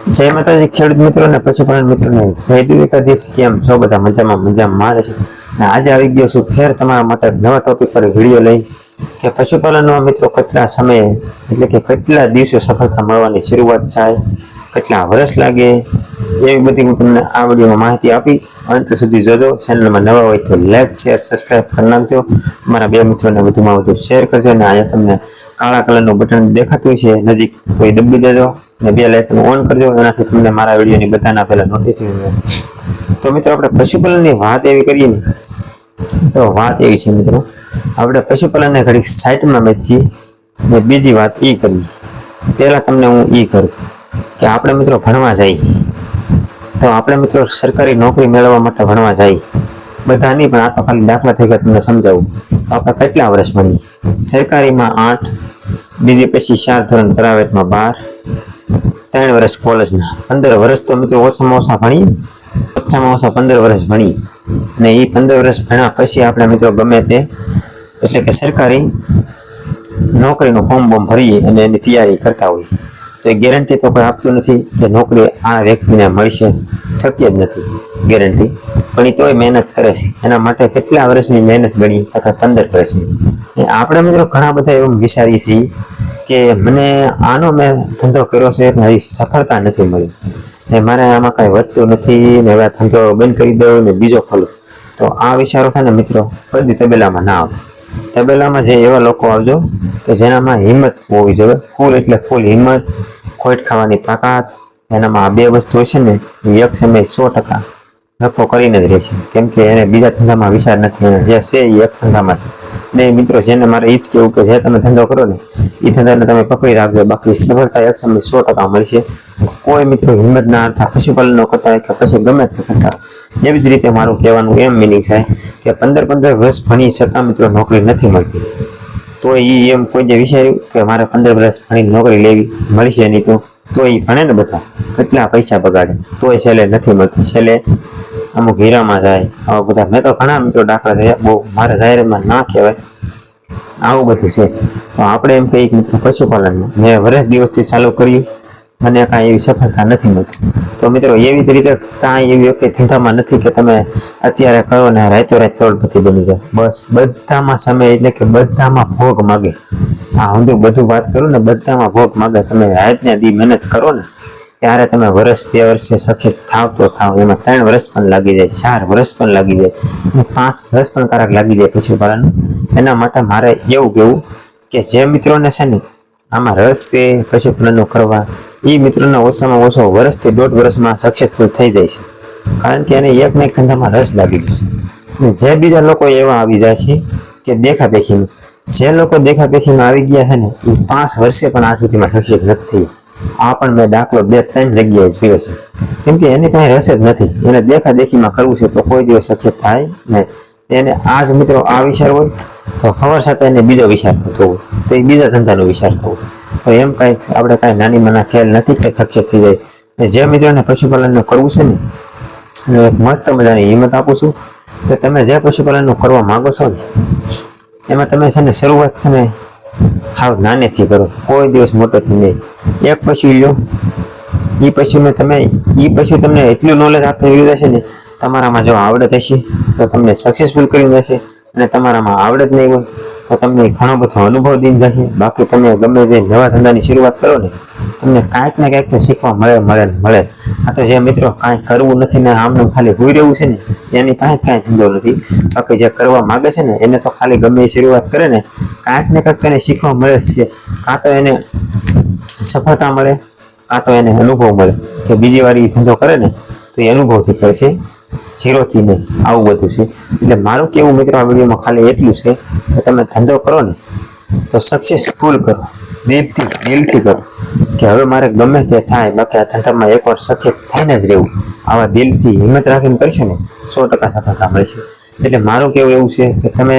જય માતાજી ખેડૂત મિત્રો અને પશુપાલન મિત્રોને જય દ્વારકાધીશ. કેમ છો બધા? મજામાં છે. અને આજે આવી ગયો છું ફેર તમારા માટે નવા ટોપિક પર વિડીયો લઈ કે પશુપાલનનો મિત્રો કેટલા સમયે એટલે કે કેટલા દિવસો સફળતા મળવાની શરૂઆત થાય, કેટલા વર્ષ લાગે, એવી બધી હું તમને આ વિડીયોમાં માહિતી આપી. અંત સુધી જોજો. ચેનલમાં નવા હોય તો લાઈક શેર સબસ્ક્રાઈબ કરી નાખજો. તમારા બે મિત્રોને વધુમાં વધુ શેર કરજો. અને અહીંયા તમને કાળા કલરનું બટન દેખાતું છે નજીક, તો એ દબી દેજો અને બે લાઇકન ઓન કરજો. એનાથી તમને મારા વિડીયોની બધાના પહેલા નોટિફિકેશન. તો મિત્રો આપણે પશુપાલનની વાત એવી કરીએ ને, તો વાત એવી છે મિત્રો, આપણે પશુપાલનને ઘડીક સાઈડમાં મૂકી ને બીજી વાત એ કરીએ. પહેલાં તમને હું એ કરું કે આપણે મિત્રો ભણવા જઈએ, તો આપણે મિત્રો સરકારી નોકરી મેળવવા માટે ભણવા જઈએ. બધા નહીં, પણ આ તો ખાલી દાખલા થઈ ગયા તમને સમજાવું. તો આપણે કેટલા વર્ષ ભણીએ? સરકારીમાં 8, બીજી પછી 4 ધોરણ, પ્રાઇવેટમાં 12, 3 વર્ષ કોલેજના, 15 વર્ષ તો મિત્રો ઓછામાં ઓછા ભણીએ ને, ઓછામાં ઓછા 15 વર્ષ ભણીએ. અને એ 15 વર્ષ ભણ્યા પછી આપણે મિત્રો ગમે તે એટલે કે સરકારી નોકરીનું ફોર્મ ભરીએ અને એની તૈયારી કરતા હોઈએ, તો એ ગેરંટી તો કોઈ આપતું નથી કે નોકરી આ વ્યક્તિને મળશે, શક્ય જ નથી ગેરંટી. પણ એ તોય મહેનત કરે છે. એના માટે કેટલા વર્ષની મહેનત ગણી તો કે 15 વર્ષની. આપણે મિત્રો ઘણા બધા એવું વિચારીએ છીએ કે મને આનો મેં ધંધો કર્યો છે પણ હજી સફળતા નથી મળી ને મારે આમાં કાંઈ વધતું નથી ને હવે આ ધંધો બંધ કરી દઉં ને બીજો ખોલું. તો આ વિચારો છે ને મિત્રો કદી તબેલામાં ના આવતો. તબેલામાં જે એવા લોકો આવજો કે જેનામાં હિંમત હોવી જોઈએ, ફૂલ એટલે ફૂલ હિંમત, ખોટ ખાવાની તાકાત. એનામાં આ બે વસ્તુ છે ને એ એક સમય 100% નફો કરીને જ રહેશે. કેમ કે એને બીજા ધંધામાં વિચાર નથી, એને જે છે એ એક ધંધામાં છે. ને મિત્રો જેને મારે એ જ કહેવું કે જે તમે ધંધો કરો ને એ ધંધાને તમે પકડી રાખજો, બાકી સફળતા એક સમય 100% મળશે. કોઈ મિત્રો હિંમત ના કરતા પશુપાલનનો કરતા હોય કે પછી ગમે તે કરતા. એવી જ રીતે મારું કહેવાનું એમ મિનિંગ છે કે 15 વર્ષ ભણી છતાં મિત્રો નોકરી નથી મળતી. તો એ એમ કોઈ વિચાર્યું કે મારે 15 વર્ષ ભણીને નોકરી લેવી, મળશે નહીં તો એ ભણે ને બધા કેટલા પૈસા બગાડે, તોય છેલ્લે નથી મળતી. છેલ્લે અમુક હીરામાં જાય. આવા બધા મેં તો ઘણા મિત્રો દાખલા થયા, બહુ મારે જાહેરમાં ના કહેવાય, આવું બધું છે. તો આપણે એમ કહીએ મિત્રો પશુપાલનમાં મેં વર્ષ દિવસથી ચાલુ કર્યું, મને કાંઈ એવી સફળતા નથી મળતી. તો મિત્રો એવી જ રીતે કાંઈ એવી વખતે ધંધામાં નથી કે તમે અત્યારે કરો ને રાતોરાત કરોડપતિ બની જાય. બસ બધામાં સમય એટલે કે બધામાં ભોગ માગે. હા, હું બધું વાત કરું ને બધામાં ભોગ માગે. તમે રાતને દી મહેનત કરો ને ત્યારે તમે વર્ષ 2 વર્ષે સક્સેસ થાવ તો થાવ. એમાં 3 વર્ષ પણ લાગી જાય, 4 વર્ષ પણ લાગી જાય, 5 વર્ષ પણ કારક લાગી જાય પશુપાલન. એના માટે મારે એવું કહેવું કે જે મિત્રોને છે ને આમાં રસ છે પશુપાલનનો કરવા, એ મિત્રોને ઓછામાં ઓછો વર્ષથી 1.5 વર્ષમાં સક્સેસફુલ થઈ જાય છે. કારણ કે એને એક ને એક ધંધામાં રસ લાગી ગયો છે. જે બીજા લોકો એવા આવી જાય છે કે દેખાદેખીમાં, જે લોકો દેખાદેખીમાં આવી ગયા છે ને એ 5 વર્ષે પણ આ સુધીમાં સક્સેસ નથી થઈ. આ પણ મેં દાખલો 2-3 જગ્યાએ જોયો છે. કેમ કે એને કાંઈ રસ જ નથી, એને દેખાદેખીમાં કરવું છે તો કોઈ દિવસ સક્સેસ થાય નહીં. એને આ જ મિત્રો આ વિચાર હોય તો ખબર સાથે એને બીજો વિચાર થતો હોય તો એ બીજા ધંધાનો વિચાર થવો. તો એમ કાંઈ આપણે કાંઈ નાની નાના ખ્યાલ નથી કે સક્સેસ થઈ જાય. જે મિત્રોને પશુપાલનનું કરવું છે ને એને એક મસ્ત મજાની હિંમત આપું છું કે તમે જે પશુપાલનનું કરવા માગો છો ને એમાં તમે છે ને શરૂઆત તમે હાવ નાનેથી કરો, કોઈ દિવસ મોટોથી નહીં. એક પશુ લો, એ પશુને તમે પશુ તમને એટલું નોલેજ આપીને લીધા છે ને, તમારામાં જો આવડત હશે તો તમને સક્સેસફુલ કરી દેશે, અને તમારામાં આવડત નહીં હોય તો તમને ઘણો બધો અનુભવ દઈને જશે. બાકી તમે ગમે તે નવા ધંધાની શરૂઆત કરો ને તમને કાંઈક ને કાંઈક તો શીખવા મળે. આ તો જે મિત્રો કાંઈ કરવું નથી ને આમને ખાલી હોઈ રહેવું છે ને એની કાંઈ ધંધો નથી. બાકી જે કરવા માગે છે ને એને તો ખાલી ગમે એ શરૂઆત કરે ને કાંઈક ને કાંઈક તેને શીખવા મળે છે. કાં તો એને સફળતા મળે, કાં તો એને અનુભવ મળે કે બીજી વાર એ ધંધો કરે ને તો એ અનુભવથી કરે છે, ઝીરોથી નહીં. આવું બધું છે. એટલે મારું કેવું મિત્રો આ વિડીયોમાં ખાલી એટલું છે કે તમે ધંધો કરો ને તો સક્સેસફુલ કરો, દિલથી કરો કે હવે મારે ગમે તે થાય, બાકી આ ધંધામાં એકવાર સક્સેસ થઈને જ રહેવું. આવા દિલથી હિંમત રાખીને કરશો ને 100% સફળતા મળશે. એટલે મારું કેવું એવું છે કે તમે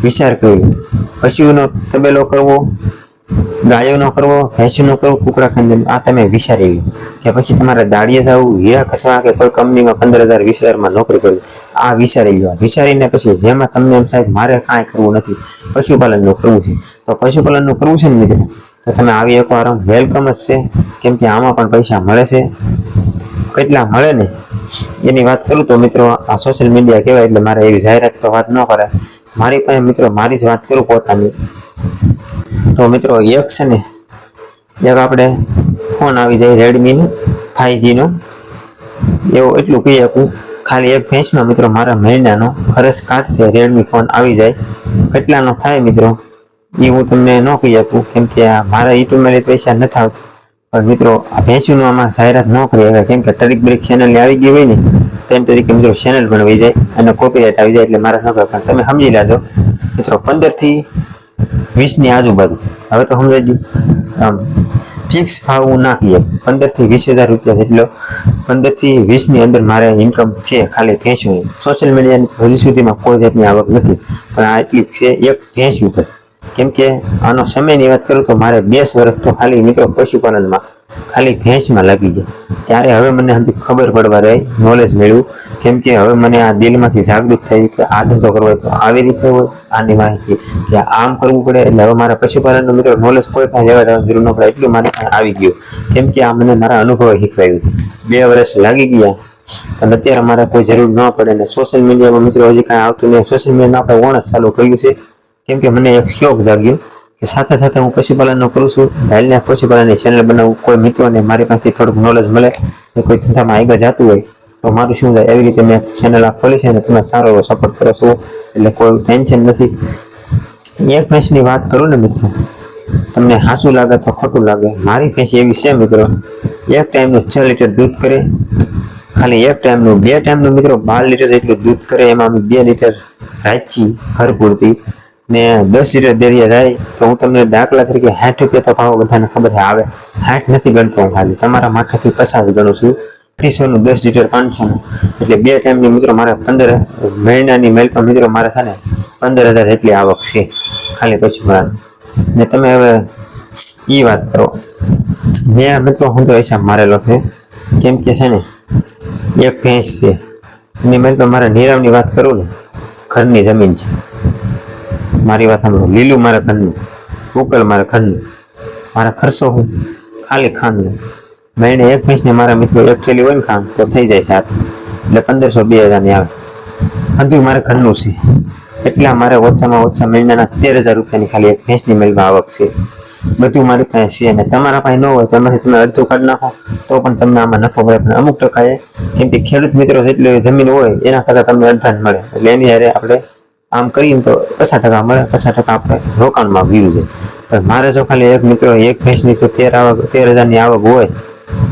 વિચાર કર્યો પશુનો તબેલો કરવો, ગાયોનો કરવો, ભેંસનો કરવો, કુકડા ખંડનો, આ તમે વિચારી લો. કે પછી તમારે દાડીએ જવું, હીરા કસવા કે કોઈ કંપનીમાં 15,000 20,000માં નોકરી કરવી, આ વિચારી લો. વિચારીને પછી જેમાં તમને એમ થાય મારે કાંઈ કરવું નથી, પશુપાલનનું કરવું છે, તો પશુપાલનનું કરવું છે ને મિત્રો તો તમે આવી એકવાર વેલકમ જ છે. કેમ કે આમાં પણ પૈસા મળે છે કેટલા મળે ને એની વાત કરું તો મિત્રો આ સોશિયલ મીડિયા કહેવાય એટલે મારે એવી જાહેરાત તો વાત ન કરે. મારી પાસે મિત્રો મારી જ વાત કરું પોતાની તો મિત્રો એક છે ને એક આપણે ફોન આવી જાય રેડમીનો 5G નો એવું એટલું કહી શકું. ખાલી એક ભેંસમાં મિત્રો મારા મહિનાનો ખર્ચ કાઢતે રેડમી ફોન આવી જાય. કેટલાનો થાય મિત્રો એ હું તમને ન કહી શકું કેમ કે મારા યુટ્યુબમાં પૈસા નથી આવતા. પણ મિત્રો આ ભેંસુનું આમાં જાહેરાત ન કરી હવે કેમ કે ટ્રિક બ્રેક ચેનલની આવી ગઈ હોય ને તેમ તરીકે મિત્રો ચેનલ પણ વહી જાય અને કોપીરાઇટ આવી જાય એટલે મારે ન કરે. પણ તમે સમજી લેજો મિત્રો 15 થી 20 ની આજુબાજુ હવે તો સમજાઈ ગયું. ફિક્સ ભાવ હું ના કહીએ 15 થી 20,000 રૂપિયા જેટલો 15 થી 20 ની અંદર મારે ઇન્કમ છે ખાલી ભેંસું. સોશિયલ મીડિયાની હજી સુધીમાં કોઈ જાતની આવક નથી પણ આ એટલી છે એક ભેંસ ઉપર. કેમ કે આનો સમયની વાત કરું તો મારે 20 વર્ષ તો ખાલી મિત્રો પશુપાલનમાં ખાલી ભેંસમાં લાગી ગયા. ત્યારે હવે મને હજી ખબર પડવા રહી નોલેજ મેળવ્યું કેમ કે હવે મને આ દિલમાંથી જાગૃત થયું કે આ ધંધો કરવો હોય તો આવી રીતે હોય આની માહિતી કે આમ કરવું પડે. એટલે હવે મારા પશુપાલનનું મિત્રો નોલેજ કોઈ પાસે લેવા જવાની જરૂર ન પડે એટલું મારે આવી ગયું કેમ કે આ મને મારા અનુભવે શીખવાયું. 2 વર્ષ લાગી ગયા અને અત્યારે મારે કોઈ જરૂર ન પડે. ને સોશિયલ મીડિયામાં મિત્રો હજી કાંઈ આવતું નહીં. સોશિયલ મીડિયામાં આપણે ઓણ જ ચાલુ કર્યું છે કેમ કે મને એક શોખ જાગ્યો કે સાથે સાથે હું પશુપાલનનો કરું છું. ધારીને પશુપાલનની ચેનલ બનાવું કોઈ મિત્રોને મારી પાસેથી થોડુંક નોલેજ મળે કે કોઈ ધંધામાં આગળ જતું હોય તો મારું શું થાય એવી રીતે મેં ચેનલ આ ખોલી છે અને તમે સારો એવો સપોર્ટ કરો છો એટલે કોઈ ટેન્શન નથી. એક ભેંસની વાત કરું ને મિત્રો તમને હાસું લાગે તો ખોટું લાગે મારી ભેંસ એવી છે મિત્રો એક ટાઈમનું 6 લીટર દૂધ કરે. ખાલી એક ટાઈમનું 2 ટાઈમનું મિત્રો 12 લીટર જેટલું દૂધ કરે. એમાં અમે 2 લીટર રાખી ઘર પૂરતી ને 10 લીટર દેરિયા જાય તો હું તમને દાખલા તરીકે 60 રૂપિયા તો ભાવ બધાને ખબર છે આવે 60 નથી ગણતો હું ખાલી તમારા માથેથી 50 ગણું છું. 200 નું 10 લીટર 500 નું એટલે 2 ટાઈમની મિત્રો મારે 15 મહિનાની મેલ પર મિત્રો મારે છે ને 15,000 જેટલી આવક છે ખાલી પશુપાલન. ને તમે હવે એ વાત કરો મેં મિત્રો હું તો હિસાબ મારેલો છે કેમ કે છે ને એક ભેંસ છે એની મેલ પર મારે નીરવની વાત કરું ને ઘરની જમીન છે મારી વાત સાંભળો. લીલું મારા ઘરનું ઉકલ મારા ઘરનું મારા ખર્ચો હું ખાલી ખાંડનું મહિને એક ભેંસને મારા મિત્રો એક થેલી હોય ને ખાંડ તો થઈ જાય 7 એટલે 1500-2000 ની આવે. બધું મારે ઘરનું છે એટલા મારે ઓછામાં ઓછા મહિનાના 13,000 રૂપિયાની ખાલી એક ભેંસની મેલમાં આવક છે. બધું મારી પાસે છે અને તમારા પાસે ન હોય તો એમાંથી તમે અડધું કાઢી નાખો તો પણ તમને આમાં નફો મળે. પણ અમુક ટકાએ કેમ કે ખેડૂત મિત્રો જેટલી જમીન હોય એના કરતાં તમને અડધા જ મળે એટલે એની હારે આપણે આમ કરીને તો 50% મળે 50% આપણે રોકાણમાં વ્યૂ છે. પણ મારે જો ખાલી એક મિત્રો એક ભેંસની તો 13,000 ની આવક હોય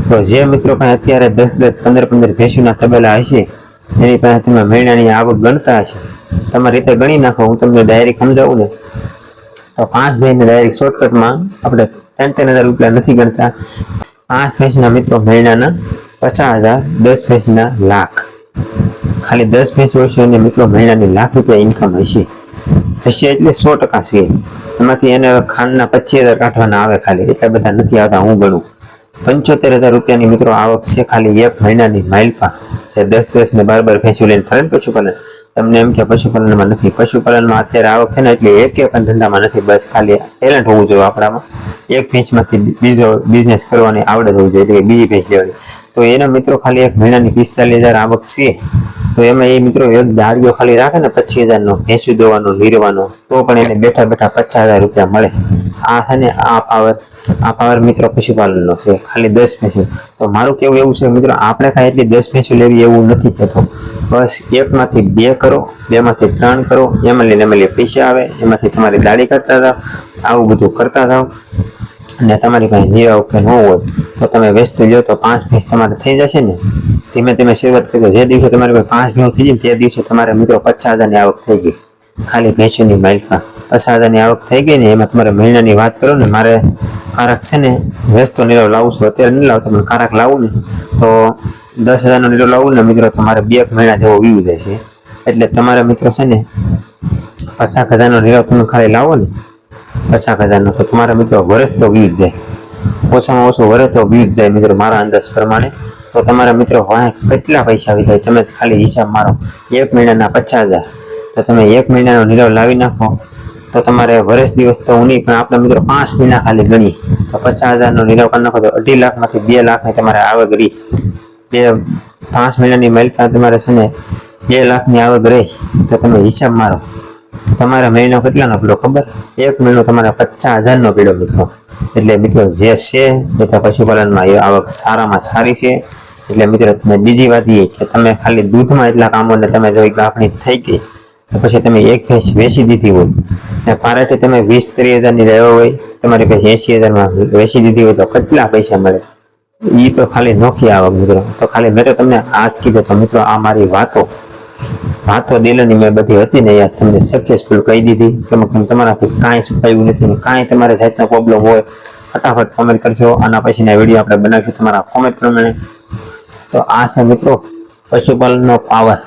તો જે મિત્રો પાસે અત્યારે 10-10 15-15 ભેંસોના તબેલા હશે એની પાસે તમે મહિનાની આવક ગણતા હશે તમારી રીતે ગણી નાખો. હું તમને ડાયરેક્ટ સમજાવું ને તો 5 ભેંસને ડાયરેક્ટ શોર્ટકટમાં આપણે 3,000 રૂપિયા નથી ગણતા. 5 ભેંસના મિત્રો મહિનાના 50,000 10 ભેંસના લાખ ખાલી 10 ભેંસ હશે અને મિત્રો મહિનાની લાખ રૂપિયા ઇન્કમ હશે એટલે 100% છે. એમાંથી એને ખાંડના 25,000 કાઢવાના આવે ખાલી એટલા બધા નથી આવતા. હું ગણું 75,000 રૂપિયાની મિત્રો આવક છે ખાલી એક મહિનાની માઇલપા જે 10-10 ને 12 ભેંસું લઈને ફરે પશુપાલન. તમને એમ કે પશુપાલનમાં નથી પશુપાલનમાં અત્યારે આવક છે ને એટલે એક પણ ધંધામાં નથી. બસ ખાલી ટેલેન્ટ હોવું જોઈએ આપણામાં. એક ભેંસમાંથી બીજો બિઝનેસ કરવાની આવડત હોવી જોઈએ એટલે કે બીજી ભેંસ લેવાની તો એના મિત્રો ખાલી એક મહિનાની 45,000 આવક છે. તો એમાં એ મિત્રો એક દાળીઓ ખાલી રાખે ને 25,000 નો ભેંસું દોવાનો નીરવાનો તો પણ એને બેઠા બેઠા 50,000 રૂપિયા મળે. આ છે ને આ પાવર મિત્રો પશુપાલનનો છે ખાલી 10 ભેંસું. તો મારું કેવું એવું છે મિત્રો આપણે કાંઈ એટલી 10 ભેંસું લેવી એવું નથી કહેતો. બસ એકમાંથી 2 કરો 2 માંથી 3 કરો એમાં લઈને પૈસા આવે એમાંથી તમારી દાડી કાઢતા જાઓ આવું બધું કરતા જાઓ. અને તમારી પાસે નિરાવ કે ન હોય તો તમે વેચતું લો તો 5 ભેંસ તમારે થઈ જશે ને. ધીમે ધીમે શરૂઆત કરજો. જે દિવસે તમારી પાસે 5 ભેંસ થઈ જાય તે દિવસે તમારે મિત્રો 50,000 ની આવક થઈ ગઈ ખાલી ભેંસોની માઇલમાં. 50,000 ની આવક થઈ ગઈ ને એમાં તમારે મહિનાની વાત કરો ને મારે કારક છે ને વેચતો નિરાવ લાવું છું અત્યારે નહીં લાવતો પણ કારક લાવું ને તો 10,000 નો લીટર લાવું ને મિત્રો તમારે 2 મહિના જેવો વ્યૂ જાય છે. એટલે તમારા મિત્રો છે ને 50,000 નો લીટર તમે ખાલી લાવો ને 50,000 નો તો તમારા મિત્રો વર્ષ તો વ્યૂ જાય ઓછામાં ઓછો વર્ષ તો વ્યૂ જાય મિત્રો મારા અંદાજ પ્રમાણે. તો તમારા મિત્રો કેટલા પૈસા આવી જાય તમે ખાલી હિસાબ મારો. 1 મહિનાના 50,000 તો તમે 1 મહિનાનો નિરાવ લાવી નાખો તો તમારે વર્ષ દિવસ તો હું નહીં પણ આપણા મિત્રો 5 મહિના ખાલી ગણીએ તો 50,000 નો નિરાવ કરી નાખો તો 2.5 લાખમાંથી 2 લાખની તમારે આવક રહી 5 મહિનાની માલિકા તમારે છે ને 2 લાખની આવક રહે તો તમે હિસાબ મારો, તમારા મહિનો કેટલાનો પીડો ખબર? 1 મહિનો તમારે 50,000નો પીડો મિત્રો. એટલે મિત્રો જે છે એ તો પશુપાલનમાં એ આવક સારામાં સારી છે. એટલે મિત્રો બીજી વાત એ કે તમે ખાલી દૂધમાં એટલા કામો ને તમે જો ગાભણી થઈ ગઈ તો પછી તમે એક ભેંસ વેચી દીધી હોય ને પારેથી તમે 20-30,000ની લેવા હોય, તમારી પાસે 80,000માં વેચી દીધી હોય તો કેટલા પૈસા મળે? એ તો ખાલી નોખી આવક મિત્રો. તો ખાલી મેં તો તમને આ જ કીધું. તો મિત્રો આ મારી વાતો દિલની મેં બધી હતી ને યાર તમને સક્સેસફુલ કહી દીધી. કે તમારાથી કાંઈ છુપાયું નથી, કાંઈ તમારે જાતનો પ્રોબ્લેમ હોય ફટાફટ કોમેન્ટ કરશો. આના પછીના વિડીયો આપણે બનાવીશું તમારા કોમેન્ટ પ્રમાણે. તો આ છે મિત્રો પશુપાલનનો પાવર.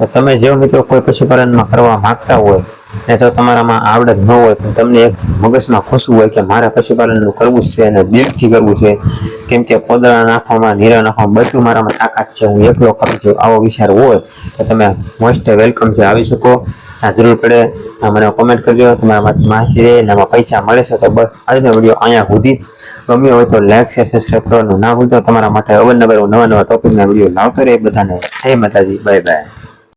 તો તમે જો મિત્રો કોઈ પશુપાલનમાં કરવા માંગતા હોય ને તો તમારામાં આવડત ન હોય પણ તમને એક મગજમાં ખુશવું હોય કે મારે પશુપાલનનું કરવું જ છે અને દિલથી કરવું છે, કેમ કે પોદળા નાખવામાં નીરા નાખવામાં બધું મારામાં તાકાત છે, હું એકલો કરું છું, આવો વિચાર હોય તો તમે મોસ્ટ વેલકમ છે, આવી શકો. આ જરૂર પડે મને કોમેન્ટ કરજો. તમારા માટે માહિતી રહે અને એમાં પૈસા મળે છે. તો બસ આજનો વિડીયો અહીંયા સુધી. ગમ્યો હોય તો લાઈક શેર સબસ્ક્રાઈબ કરવાનું ના ભૂલતો. તમારા માટે અવનવર નવા ટોપિકના વિડીયો લાવતો રહે. બધાને જય માતાજી, બાય બાય.